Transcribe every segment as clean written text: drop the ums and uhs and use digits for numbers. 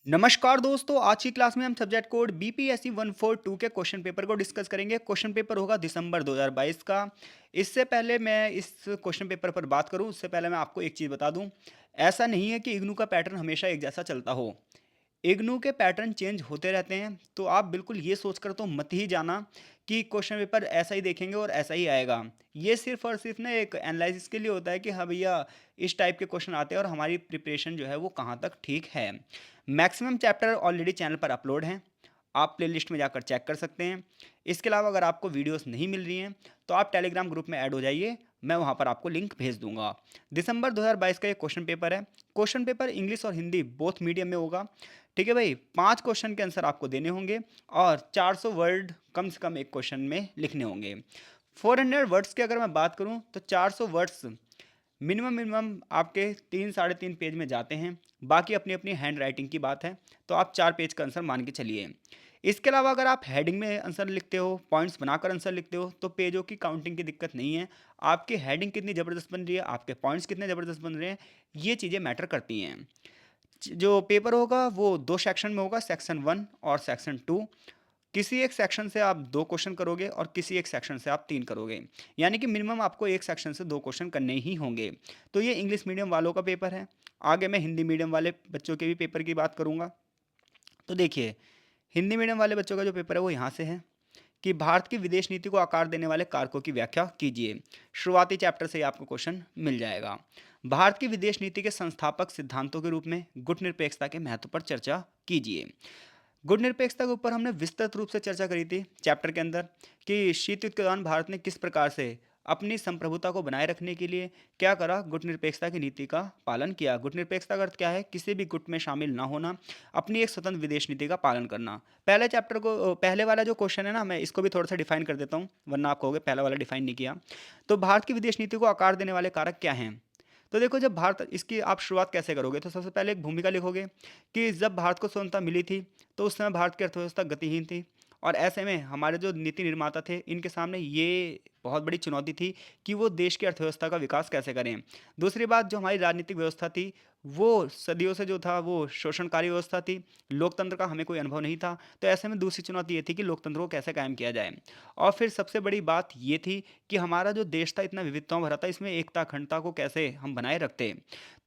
नमस्कार दोस्तों, आज की क्लास में हम सब्जेक्ट कोड बीपीएससी 142 के क्वेश्चन पेपर को डिस्कस करेंगे। क्वेश्चन पेपर होगा दिसंबर 2022 का। इससे पहले मैं इस क्वेश्चन पेपर पर बात करूं, उससे पहले मैं आपको एक चीज़ बता दूं। ऐसा नहीं है कि इग्नू का पैटर्न हमेशा एक जैसा चलता हो। इग्नू के पैटर्न चेंज होते रहते हैं, तो आप बिल्कुल ये सोचकर तो मत ही जाना कि क्वेश्चन पेपर ऐसा ही देखेंगे और ऐसा ही आएगा। ये सिर्फ और सिर्फ ना एक एनालिसिस के लिए होता है कि हाँ भैया, इस टाइप के क्वेश्चन आते हैं और हमारी प्रिपरेशन जो है वो कहाँ तक ठीक है। मैक्सिमम चैप्टर ऑलरेडी चैनल पर अपलोड हैं, आप प्लेलिस्ट में जाकर चेक कर सकते हैं। इसके अलावा अगर आपको वीडियोस नहीं मिल रही हैं तो आप टेलीग्राम ग्रुप में ऐड हो जाइए, मैं वहाँ पर आपको लिंक भेज दूंगा। दिसंबर 2022 का ये क्वेश्चन पेपर है। क्वेश्चन पेपर इंग्लिश और हिंदी बोथ मीडियम में होगा। ठीक है भाई, 5 क्वेश्चन के आंसर आपको देने होंगे और 400 वर्ड कम से कम एक क्वेश्चन में लिखने होंगे। 400 वर्ड्स की अगर मैं बात करूं तो 400 वर्ड्स मिनिमम आपके 3 साढ़े 3 पेज में जाते हैं। बाकी अपनी अपनी हैंड राइटिंग की बात है, तो आप 4 पेज का आंसर मान के चलिए। इसके अलावा अगर आप हेडिंग में आंसर लिखते हो, पॉइंट्स बनाकर आंसर लिखते हो, तो पेजों की काउंटिंग की दिक्कत नहीं है। आपकी हेडिंग कितनी ज़बरदस्त बन रही है, आपके पॉइंट्स कितने ज़बरदस्त बन रहे हैं, ये चीज़ें मैटर करती हैं। जो पेपर होगा वो 2 सेक्शन में होगा, सेक्शन 1 और सेक्शन 2। किसी एक सेक्शन से आप 2 क्वेश्चन करोगे और किसी एक सेक्शन से आप 3 करोगे, यानी कि मिनिमम आपको एक सेक्शन से 2 क्वेश्चन करने ही होंगे। तो ये इंग्लिश मीडियम वालों का पेपर है। आगे मैं हिंदी मीडियम वाले बच्चों के भी पेपर की बात करूँगा। तो देखिए, हिंदी मीडियम वाले बच्चों का जो पेपर है वो यहाँ से है कि भारत की विदेश नीति को आकार देने वाले कारकों की व्याख्या कीजिए। शुरुआती चैप्टर से ही आपको क्वेश्चन मिल जाएगा। भारत की विदेश नीति के संस्थापक सिद्धांतों के रूप में गुट निरपेक्षता के महत्व पर चर्चा कीजिए। गुट निरपेक्षता के ऊपर हमने विस्तृत रूप से चर्चा करी थी चैप्टर के अंदर कि शीत युद्ध के दौरान भारत ने किस प्रकार से अपनी संप्रभुता को बनाए रखने के लिए क्या करा, गुट निरपेक्षता की नीति का पालन किया। गुट निरपेक्षता का अर्थ क्या है? किसी भी गुट में शामिल ना होना, अपनी एक स्वतंत्र विदेश नीति का पालन करना। पहले चैप्टर को, पहले वाला जो क्वेश्चन है ना, मैं इसको भी थोड़ा सा डिफाइन कर देता हूँ, वरना आप कहोगे पहला वाला डिफाइन नहीं किया। तो भारत की विदेश नीति को आकार देने वाले कारक क्या हैं? तो देखो, जब भारत, इसकी आप शुरुआत कैसे करोगे, तो सबसे पहले एक भूमिका लिखोगे कि जब भारत को स्वतंत्रता मिली थी तो उस समय भारत की अर्थव्यवस्था गतिहीन थी और ऐसे में हमारे जो नीति निर्माता थे, इनके सामने ये बहुत बड़ी चुनौती थी कि वो देश की अर्थव्यवस्था का विकास कैसे करें। दूसरी बात, जो हमारी राजनीतिक व्यवस्था थी वो सदियों से जो था वो शोषणकारी व्यवस्था थी। लोकतंत्र का हमें कोई अनुभव नहीं था। तो ऐसे में दूसरी चुनौती ये थी कि लोकतंत्र को कैसे कायम किया जाए। और फिर सबसे बड़ी बात ये थी कि हमारा जो देश था इतना विविधताओं भरा था, इसमें एकता अखंडता को कैसे हम बनाए रखते।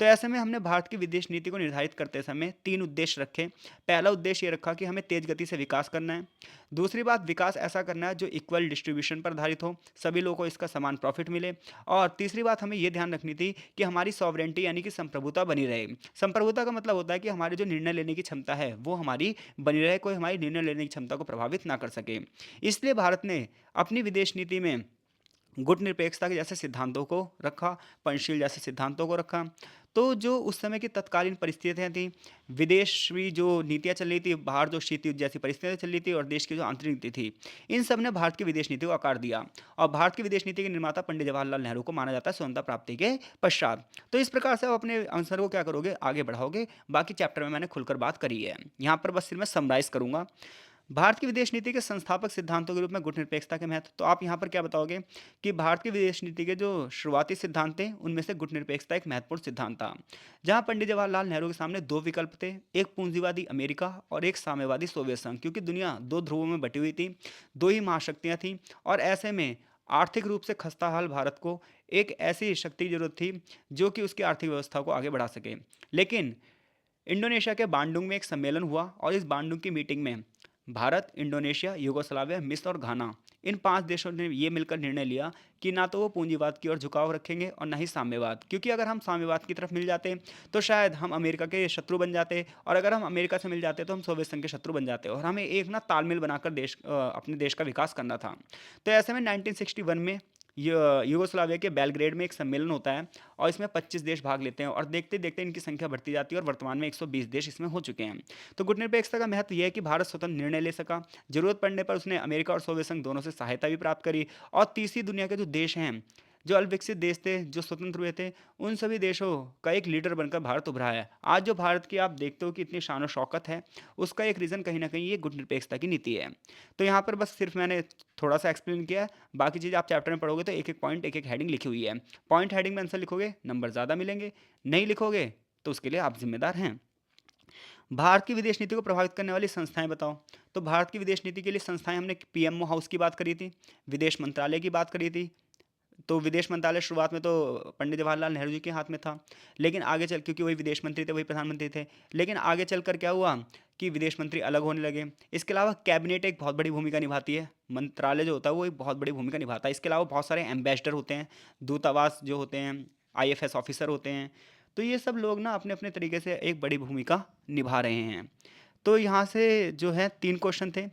तो ऐसे में हमने भारत की विदेश नीति को निर्धारित करते समय 3 उद्देश्य रखे। पहला उद्देश्य ये रखा कि हमें तेज गति से विकास करना है। दूसरी बात, विकास ऐसा करना है जो इक्वल डिस्ट्रीब्यूशन पर आधारित हो, सभी लोगों को इसका समान प्रॉफिट मिले। और तीसरी बात, हमें ये ध्यान रखनी थी कि हमारी सॉवरेंटी यानी कि संप्रभुता बनी रहे। संप्रभुता का मतलब होता है कि हमारी जो निर्णय लेने की क्षमता है वो हमारी बनी रहे, कोई हमारी निर्णय लेने की क्षमता को प्रभावित ना कर सके। इसलिए भारत ने अपनी विदेश नीति में गुट निरपेक्षता के जैसे सिद्धांतों को रखा, पंचशील जैसे सिद्धांतों को रखा। तो जो उस समय की तत्कालीन परिस्थितियाँ थी, विदेशी जो नीतियाँ चल रही थी, बाहर जो शीत युद्ध जैसी परिस्थितियाँ चल रही थी और देश की जो आंतरिक नीति थी, इन सब ने भारत की विदेश नीति को आकार दिया। और भारत की विदेश नीति के निर्माता पंडित जवाहरलाल नेहरू को माना जाता है स्वतंत्रता प्राप्ति के पश्चात। तो इस प्रकार से आप अपने आंसर को क्या करोगे, आगे बढ़ाओगे। बाकी चैप्टर में मैंने खुलकर बात करी है, यहाँ पर बस सिर्फ मैं समराइज करूंगा। भारत की विदेश नीति के संस्थापक सिद्धांतों के रूप में गुट निरपेक्षता के महत्व, तो आप यहाँ पर क्या बताओगे कि भारत की विदेश नीति के जो शुरुआती सिद्धांत थे उनमें से गुट निरपेक्षता एक महत्वपूर्ण सिद्धांत था। जहाँ पंडित जवाहरलाल नेहरू के सामने 2 विकल्प थे, एक पूंजीवादी अमेरिका और एक साम्यवादी सोवियत संघ, क्योंकि दुनिया 2 ध्रुवों में बटी हुई थी, 2 ही महाशक्तियाँ थीं। और ऐसे में आर्थिक रूप से खस्ताहाल भारत को एक ऐसी शक्ति की जरूरत थी जो कि उसकी आर्थिक व्यवस्था को आगे बढ़ा सके। लेकिन इंडोनेशिया के बांडुंग में एक सम्मेलन हुआ और इस बांडुंग की मीटिंग में भारत, इंडोनेशिया, यूगोस्लाविया, मिस्र और घाना, इन 5 देशों ने ये मिलकर निर्णय लिया कि ना तो वो पूंजीवाद की ओर झुकाव रखेंगे और ना ही साम्यवाद, क्योंकि अगर हम साम्यवाद की तरफ मिल जाते तो शायद हम अमेरिका के शत्रु बन जाते, और अगर हम अमेरिका से मिल जाते तो हम सोवियत संघ के शत्रु बन जाते, और हमें एक ना तालमेल बनाकर अपने देश का विकास करना था। तो ऐसे में 1961 में यूगोस्लाविया के बेलग्रेड में एक सम्मेलन होता है और इसमें 25 देश भाग लेते हैं, और देखते देखते इनकी संख्या बढ़ती जाती है और वर्तमान में 120 देश इसमें हो चुके हैं। तो गुटनिरपेक्षता का महत्व यह है कि भारत स्वतंत्र निर्णय ले सका, जरूरत पड़ने पर उसने अमेरिका और सोवियत संघ दोनों से सहायता भी प्राप्त करी। और तीसरी दुनिया के जो देश हैं, जो अल्पविकसित देश थे, जो स्वतंत्र हुए थे, उन सभी देशों का एक लीडर बनकर भारत उभरा है। आज जो भारत की आप देखते हो कि इतनी शान और शौकत है, उसका एक रीज़न कहीं ना कहीं ये गुटनिरपेक्षता की नीति है। तो यहाँ पर बस सिर्फ मैंने थोड़ा सा एक्सप्लेन किया है। बाकी चीज़ आप चैप्टर में पढ़ोगे तो एक एक पॉइंट, एक एक हेडिंग लिखी हुई है। पॉइंट हेडिंग में आंसर लिखोगे, नंबर ज़्यादा मिलेंगे। नहीं लिखोगे तो उसके लिए आप जिम्मेदार हैं। भारत की विदेश नीति को प्रभावित करने वाली संस्थाएं बताओ। तो भारत की विदेश नीति के लिए संस्थाएं हमने पीएमओ हाउस की बात करी थी, विदेश मंत्रालय की बात करी थी। तो विदेश मंत्रालय शुरुआत में तो पंडित जवाहरलाल नेहरू जी के हाथ में था, लेकिन आगे चल, क्योंकि वही विदेश मंत्री थे, वही प्रधानमंत्री थे, लेकिन आगे चलकर क्या हुआ कि विदेश मंत्री अलग होने लगे। इसके अलावा कैबिनेट एक बहुत बड़ी भूमिका निभाती है, मंत्रालय जो होता है वो एक बहुत बड़ी भूमिका निभाता है। इसके अलावा बहुत सारे एम्बेसडर होते हैं, दूतावास जो होते हैं, आईएफएस ऑफिसर होते हैं। तो ये सब लोग ना अपने अपने तरीके से एक बड़ी भूमिका निभा रहे हैं। तो यहाँ से जो है 3 क्वेश्चन थे।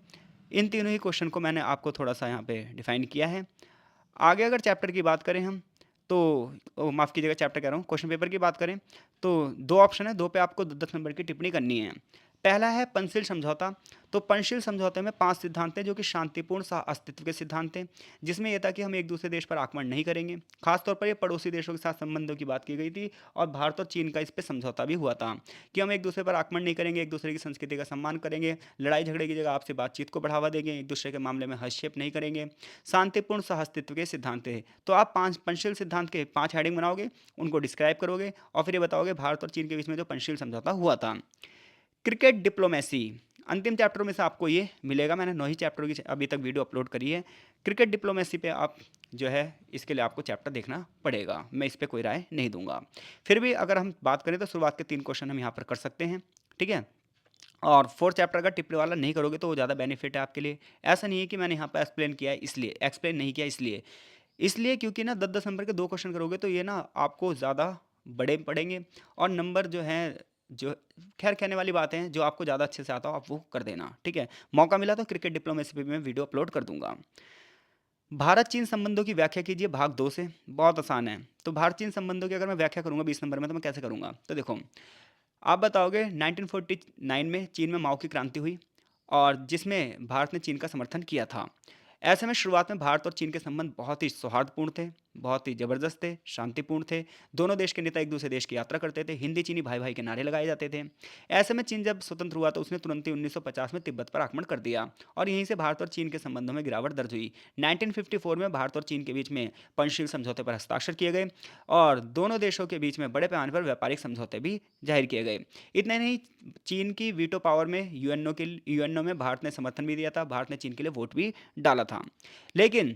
इन तीनों ही क्वेश्चन को मैंने आपको थोड़ा-सा यहाँ पे डिफ़ाइन किया है। आगे अगर चैप्टर की बात करें हम, तो माफ़ कीजिएगा, चैप्टर कह रहा हूँ, क्वेश्चन पेपर की बात करें तो 2 ऑप्शन है, 2 पे आपको 10 नंबर की टिप्पणी करनी है। पहला है पंचशील समझौता। तो पंचशील समझौते में 5 सिद्धांत हैं जो कि शांतिपूर्ण सह अस्तित्व के सिद्धांत हैं, जिसमें यह था कि हम एक दूसरे देश पर आक्रमण नहीं करेंगे। खासतौर पर ये पड़ोसी देशों के साथ संबंधों की बात की गई थी, और भारत और चीन का इस पे समझौता भी हुआ था कि हम एक दूसरे पर आक्रमण नहीं करेंगे, एक दूसरे की संस्कृति का सम्मान करेंगे, लड़ाई झगड़े की जगह आपसी बातचीत को बढ़ावा देंगे, एक दूसरे के मामले में हस्तक्षेप नहीं करेंगे। शांतिपूर्ण सह अस्तित्व के सिद्धांत थे। तो आप 5 पंचशील सिद्धांत के 5 हेडिंग बनाओगे, उनको डिस्क्राइब करोगे और फिर ये बताओगे भारत और चीन के बीच में जो पंचशील समझौता हुआ था। क्रिकेट डिप्लोमेसी, अंतिम चैप्टर में से आपको ये मिलेगा। मैंने 9 ही चैप्टर की अभी तक वीडियो अपलोड करी है। क्रिकेट डिप्लोमेसी पे आप जो है, इसके लिए आपको चैप्टर देखना पड़ेगा, मैं इस पे कोई राय नहीं दूंगा। फिर भी अगर हम बात करें तो शुरुआत के 3 क्वेश्चन हम यहाँ पर कर सकते हैं, ठीक है। और 4th चैप्टर अगर टिप्पणी वाला नहीं करोगे तो वो ज़्यादा बेनिफिट है आपके लिए। ऐसा नहीं है कि मैंने यहाँ पर एक्सप्लेन किया है इसलिए, एक्सप्लेन नहीं किया इसलिए, इसलिए क्योंकि ना 10-10 नंबर के 2 क्वेश्चन करोगे तो ये ना आपको ज़्यादा बड़े पड़ेंगे, और नंबर जो हैं, जो खैर कहने वाली बातें हैं, जो आपको ज़्यादा अच्छे से आता हो आप वो कर देना, ठीक है। मौका मिला तो क्रिकेट डिप्लोमेसी पे भी मैं वीडियो अपलोड कर दूंगा। भारत चीन संबंधों की व्याख्या कीजिए, भाग 2 से। बहुत आसान है। तो भारत चीन संबंधों की अगर मैं व्याख्या करूंगा 20 नंबर में, तो मैं कैसे करूंगा, तो देखो, आप बताओगे 1949 में चीन में माओ की क्रांति हुई, और जिसमें भारत ने चीन का समर्थन किया था। ऐसे में शुरुआत में भारत और चीन के संबंध बहुत ही सौहार्दपूर्ण थे, बहुत ही जबरदस्त थे, शांतिपूर्ण थे। दोनों देश के नेता एक दूसरे देश की यात्रा करते थे, हिंदी चीनी भाई भाई के नारे लगाए जाते थे। ऐसे में चीन जब स्वतंत्र हुआ तो उसने तुरंत ही 1950 में तिब्बत पर आक्रमण कर दिया, और यहीं से भारत और चीन के संबंधों में गिरावट दर्ज हुई। 1954 में भारत और चीन के बीच में पंचशील समझौते पर हस्ताक्षर किए गए, और दोनों देशों के बीच में बड़े पैमाने पर व्यापारिक समझौते भी जाहिर किए गए। इतना नहीं, चीन की वीटो पावर में यूएनओ में भारत ने समर्थन भी दिया था, भारत ने चीन के लिए वोट भी डाला था। लेकिन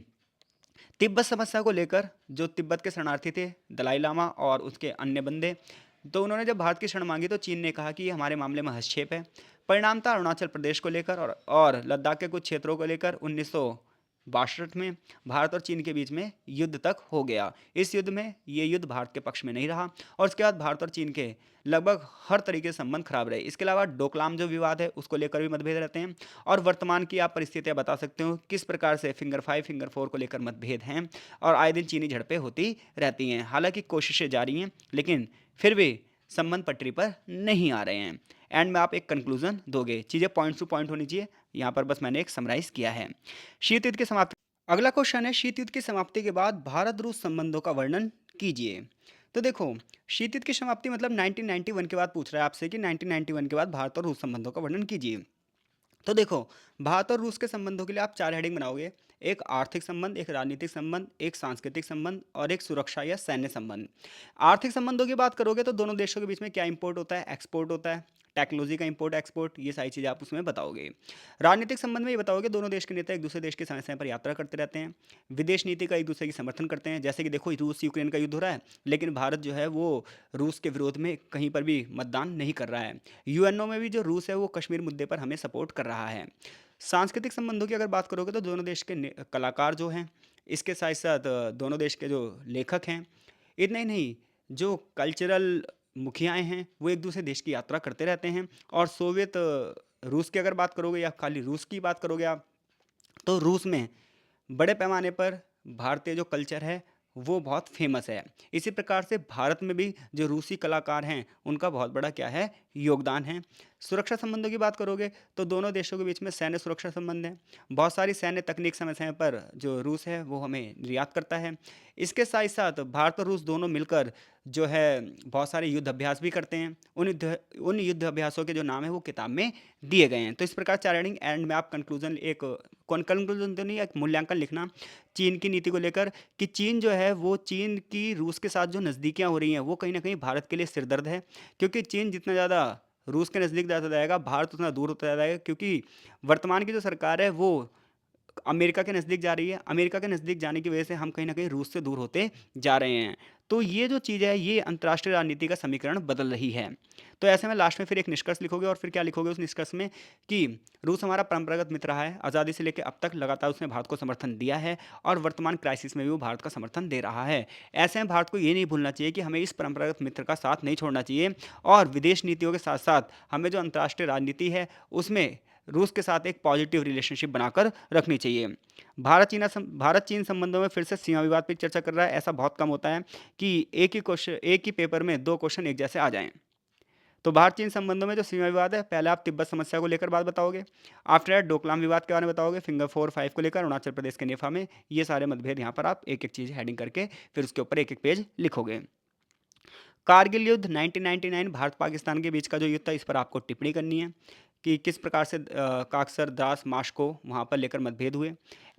तिब्बत समस्या को लेकर जो तिब्बत के शरणार्थी थे, दलाई लामा और उसके अन्य बंदे, तो उन्होंने जब भारत की शरण मांगी तो चीन ने कहा कि ये हमारे मामले में हस्तक्षेप है। परिणाम था अरुणाचल प्रदेश को लेकर और लद्दाख के कुछ क्षेत्रों को लेकर 1962 में भारत और चीन के बीच में युद्ध तक हो गया। इस युद्ध में ये युद्ध भारत के पक्ष में नहीं रहा, और उसके बाद भारत और चीन के लगभग हर तरीके से संबंध खराब रहे। इसके अलावा डोकलाम जो विवाद है उसको लेकर भी मतभेद रहते हैं, और वर्तमान की आप परिस्थितियां बता सकते हो किस प्रकार से फिंगर 5 फिंगर 4 को लेकर मतभेद हैं, और आए दिन चीनी झड़पें होती रहती हैं। हालांकि कोशिशें जारी हैं, लेकिन फिर भी संबंध पटरी पर नहीं आ रहे हैं। एंड में आप एक कंक्लूजन दोगे, चीज़ें पॉइंट टू पॉइंट होनी चाहिए। यहाँ पर बस मैंने एक समराइज किया है। शीत युद्ध की समाप्ति, अगला क्वेश्चन है, शीत युद्ध की समाप्ति के बाद भारत रूस संबंधों का वर्णन कीजिए। तो देखो, शीत युद्ध की समाप्ति मतलब 1991 के बाद पूछ रहा है आपसे कि 1991 के बाद भारत और रूस संबंधों का वर्णन कीजिए। तो देखो, भारत और रूस के संबंधों के लिए आप 4 हेडिंग बनाओगे। एक आर्थिक संबंध, एक राजनीतिक संबंध, एक सांस्कृतिक संबंध और एक सुरक्षा या सैन्य संबंध। आर्थिक संबंधों की बात करोगे तो दोनों देशों के बीच में क्या इंपोर्ट होता है, एक्सपोर्ट होता है, टेक्नोलॉजी का इंपोर्ट एक्सपोर्ट, ये सारी चीज़ें आप उसमें बताओगे। राजनीतिक संबंध में ये बताओगे दोनों देश के नेता एक दूसरे देश के समय समय पर यात्रा करते रहते हैं, विदेश नीति का एक दूसरे की समर्थन करते हैं। जैसे कि देखो, रूस यूक्रेन का युद्ध हो रहा है, लेकिन भारत जो है वो रूस के विरोध में कहीं पर भी मतदान नहीं कर रहा है। यूएनओ में भी जो रूस है वो कश्मीर मुद्दे पर हमें सपोर्ट कर रहा है। सांस्कृतिक संबंधों की अगर बात करोगे तो दोनों देश के कलाकार जो हैं, इसके साथ साथ दोनों देश के जो लेखक हैं, इतना ही नहीं, जो कल्चरल मुखियाएं हैं वो एक दूसरे देश की यात्रा करते रहते हैं। और सोवियत रूस की अगर बात करोगे या खाली रूस की बात करोगे आप, तो रूस में बड़े पैमाने पर भारतीय जो कल्चर है वो बहुत फेमस है। इसी प्रकार से भारत में भी जो रूसी कलाकार हैं उनका बहुत बड़ा क्या है, योगदान है। सुरक्षा संबंधों की बात करोगे तो दोनों देशों के बीच में सैन्य सुरक्षा संबंध है। बहुत सारी सैन्य तकनीक समय समय पर जो रूस है वो हमें निर्यात करता है। इसके साथ साथ भारत और रूस दोनों मिलकर जो है बहुत सारे युद्ध अभ्यास भी करते हैं। उन युद्ध अभ्यासों के जो नाम है वो किताब में दिए गए हैं। तो इस प्रकार 4 हेडिंग, एंड में आप कंक्लूजन, एक कंक्लूजन तो नहीं, एक मूल्यांकन लिखना चीन की नीति को लेकर, कि चीन जो है वो, चीन की रूस के साथ जो नज़दीकियाँ हो रही हैं वो कहीं ना कहीं भारत के लिए सिरदर्द है, क्योंकि चीन जितना ज़्यादा रूस के नज़दीक जाता जाएगा, भारत उतना दूर होता जाएगा, क्योंकि वर्तमान की जो सरकार है वो अमेरिका के नज़दीक जा रही है। अमेरिका के नज़दीक जाने की वजह से हम कहीं न कहीं रूस से दूर होते जा रहे हैं। तो ये जो चीज़ है, ये अंतर्राष्ट्रीय राजनीति का समीकरण बदल रही है। तो ऐसे में लास्ट में फिर एक निष्कर्ष लिखोगे, और फिर क्या लिखोगे उस निष्कर्ष में कि रूस हमारा परंपरागत मित्र रहा है। आज़ादी से लेकर अब तक लगातार उसने भारत को समर्थन दिया है, और वर्तमान क्राइसिस में भी वो भारत का समर्थन दे रहा है। ऐसे में भारत को ये नहीं भूलना चाहिए कि हमें इस परंपरागत मित्र का साथ नहीं छोड़ना चाहिए, और विदेश नीतियों के साथ-साथ हमें जो अंतर्राष्ट्रीय राजनीति है, उसमें रूस के साथ एक पॉजिटिव रिलेशनशिप बनाकर रखनी चाहिए। भारत चीन संबंधों में फिर से सीमा विवाद पे चर्चा कर रहा है। ऐसा बहुत कम होता है कि एक ही पेपर में 2 क्वेश्चन एक जैसे आ जाएँ। तो भारत चीन संबंधों में जो सीमा विवाद है, पहले आप तिब्बत समस्या को लेकर बात बताओगे। आफ्टर दैट डोकलाम विवाद के बारे में बताओगे, फिंगर 4 5 को लेकर अरुणाचल प्रदेश के नेफा में। ये सारे मतभेद यहाँ पर आप एक-एक चीज़ हेडिंग करके फिर उसके ऊपर एक-एक पेज लिखोगे। कारगिल युद्ध 1999 भारत पाकिस्तान के बीच का जो युद्ध था, इस पर आपको टिप्पणी करनी है कि किस प्रकार से काक्सर, द्रास, माश को वहाँ पर लेकर मतभेद हुए।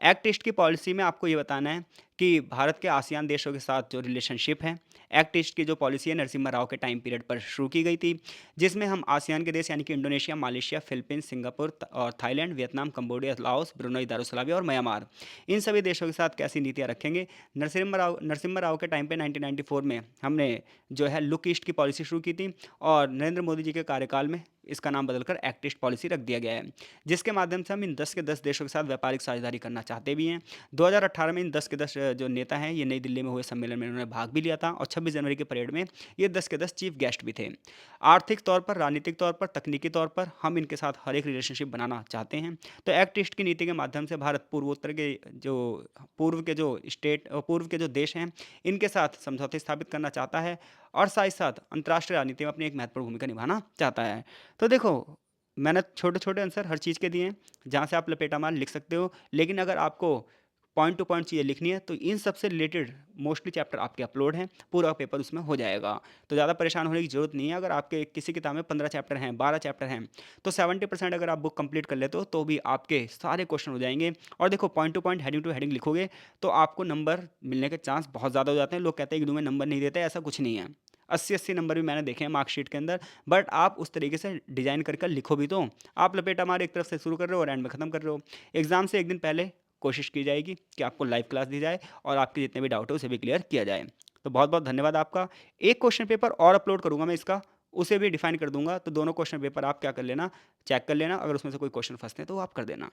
एक्ट ईस्ट की पॉलिसी में आपको ये बताना है कि भारत के आसियान देशों के साथ जो रिलेशनशिप है, एक्ट ईस्ट की जो पॉलिसी है नरसिम्हा राव के टाइम पीरियड पर शुरू की गई थी, जिसमें हम आसियान के देश यानी कि इंडोनेशिया, मालयशिया, फिलीपींस, सिंगापुर और Thailand, Vietnam, Cambodia, Laos, Brunei Darussalam और म्यांमार, इन सभी देशों के साथ कैसी नीतियाँ रखेंगे। नरसिम्हा राव के टाइम पे 1994 में हमने जो है लुक ईस्ट की पॉलिसी शुरू की थी, और नरेंद्र मोदी जी के कार्यकाल में इसका नाम बदलकर एक्ट ईस्ट पॉलिसी रख दिया गया है, जिसके माध्यम से हम इन 10 के 10 देशों के साथ व्यापारिक साझेदारी करना चाहते भी हैं। 2018 में इन 10 के 10 जो नेता हैं, ये नई दिल्ली में हुए सम्मेलन में उन्होंने भाग भी लिया था, और 26 जनवरी के परेड में ये 10 के 10 चीफ गेस्ट भी थे। आर्थिक तौर पर, राजनीतिक तौर पर, तकनीकी तौर पर हम इनके साथ हर एक रिलेशनशिप बनाना चाहते हैं। तो एक्ट ईस्ट की नीति के माध्यम से भारत पूर्वोत्तर के जो पूर्व के जो देश हैं, इनके साथ समझौते स्थापित करना चाहता है, और साथ ही साथ अंतर्राष्ट्रीय राजनीति में अपनी एक महत्वपूर्ण भूमिका निभाना चाहता है। तो देखो, मैंने छोटे-छोटे आंसर हर चीज़ के दिए हैं, जहाँ से आप लपेटा मार लिख सकते हो, लेकिन अगर आपको पॉइंट टू पॉइंट चीज़ें लिखनी है, तो इन सब से रिलेटेड मोस्टली चैप्टर आपके अपलोड हैं, पूरा पेपर उसमें हो जाएगा। तो ज़्यादा परेशान होने की ज़रूरत नहीं है। अगर आपके किसी किताब में 15 चैप्टर हैं, 12 चैप्टर हैं, तो 70% अगर आप बुक कंप्लीट कर लेते हो, तो भी आपके सारे क्वेश्चन हो जाएंगे। और देखो, पॉइंट टू हेडिंग लिखोगे, तो आपको नंबर मिलने के चांस बहुत ज़्यादा हो जाते हैं। लोग कहते हैं कि तुम्हें नंबर नहीं देते, ऐसा कुछ नहीं है। 80-80 नंबर भी मैंने देखे हैं मार्कशीट के अंदर, बट आप उस तरीके से डिज़ाइन करके लिखो भी तो। आप लपेटा मार एक तरफ से शुरू कर रहे हो और एंड में ख़त्म कर रहे हो। एग्ज़ाम से एक दिन पहले कोशिश की जाएगी कि आपको लाइव क्लास दी जाए, और आपके जितने भी डाउट है उसे भी क्लियर किया जाए। तो बहुत बहुत धन्यवाद आपका। एक क्वेश्चन पेपर और अपलोड करूँगा मैं इसका, उसे भी डिफाइन कर दूंगा। तो दोनों क्वेश्चन पेपर आप क्या कर लेना, चेक कर लेना। अगर उसमें से कोई क्वेश्चन फंसते हैं तो वो आप कर देना।